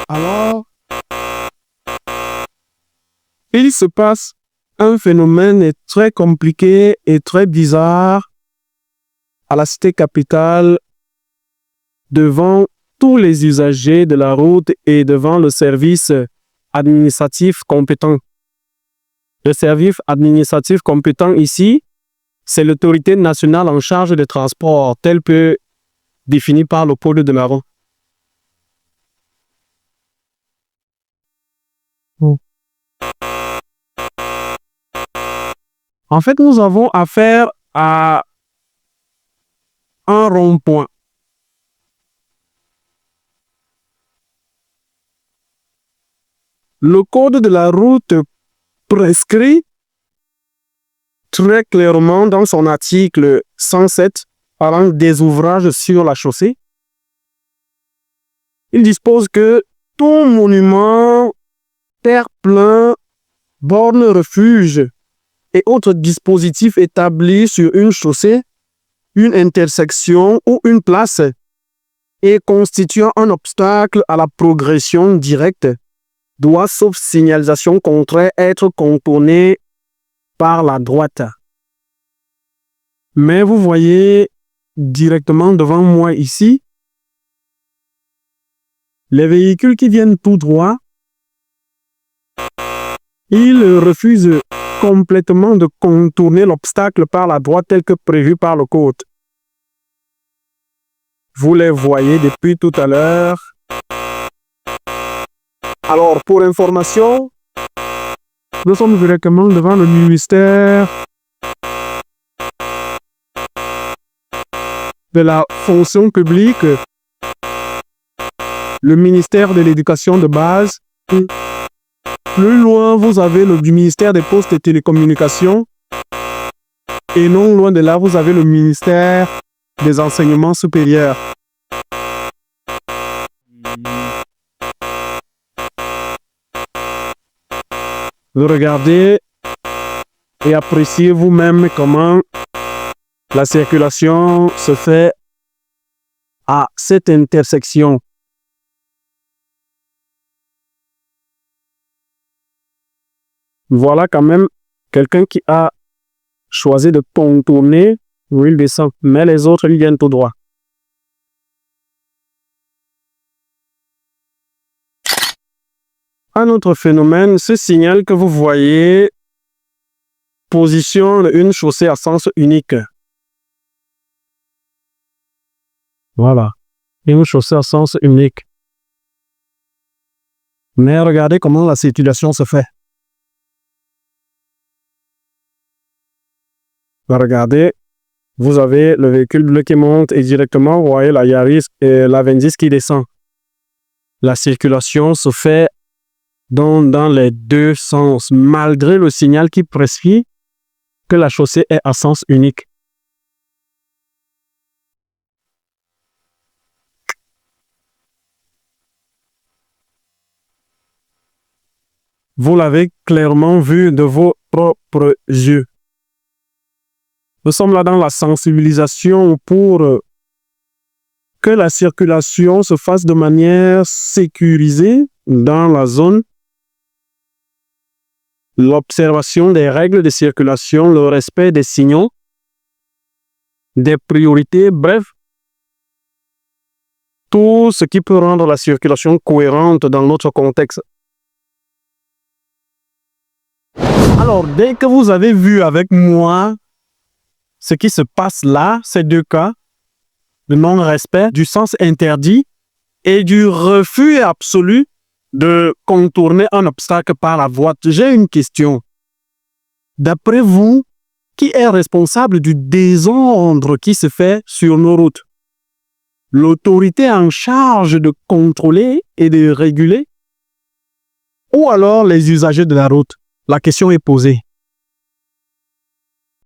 Alors, il se passe un phénomène très compliqué et très bizarre à la cité capitale devant tous les usagers de la route et devant le service administratif compétent. Le service administratif compétent ici, c'est l'autorité nationale en charge des transports, tel que défini par le Code de la route. En fait, nous avons affaire à un rond-point. Le Code de la route prescrit très clairement dans son article 107 parlant des ouvrages sur la chaussée. Il dispose que tout monument, terre-plein, borne refuge et autres dispositifs établis sur une chaussée, une intersection ou une place et constituant un obstacle à la progression directe doit, sauf signalisation contraire, être contourné par la droite. Mais vous voyez directement devant moi ici, les véhicules qui viennent tout droit, ils refusent complètement de contourner l'obstacle par la droite tel que prévu par le code. Vous les voyez depuis tout à l'heure. Alors, pour information, nous sommes directement devant le ministère de la fonction publique, le ministère de l'éducation de base. Plus loin, vous avez le ministère des Postes et Télécommunications. Et non loin de là, vous avez le ministère des Enseignements supérieurs. Vous regardez et appréciez vous-même comment la circulation se fait à cette intersection. Voilà quand même quelqu'un qui a choisi de contourner où il descend, mais les autres ils viennent tout droit. Un autre phénomène, ce signal que vous voyez positionne une chaussée à sens unique. Voilà, une chaussée à sens unique. Mais regardez comment la circulation se fait. Regardez, vous avez le véhicule bleu qui monte et directement, vous voyez la Yaris et la 26 qui descend. La circulation se fait dans les deux sens, malgré le signal qui prescrit que la chaussée est à sens unique. Vous l'avez clairement vu de vos propres yeux. Nous sommes là dans la sensibilisation pour que la circulation se fasse de manière sécurisée dans la zone. L'observation des règles de circulation, le respect des signaux, des priorités, bref, tout ce qui peut rendre la circulation cohérente dans notre contexte. Alors, dès que vous avez vu avec moi ce qui se passe là, ces deux cas, le non-respect du sens interdit et du refus absolu de contourner un obstacle par la voie. J'ai une question. D'après vous, qui est responsable du désordre qui se fait sur nos routes? L'autorité en charge de contrôler et de réguler? Ou alors les usagers de la route? La question est posée.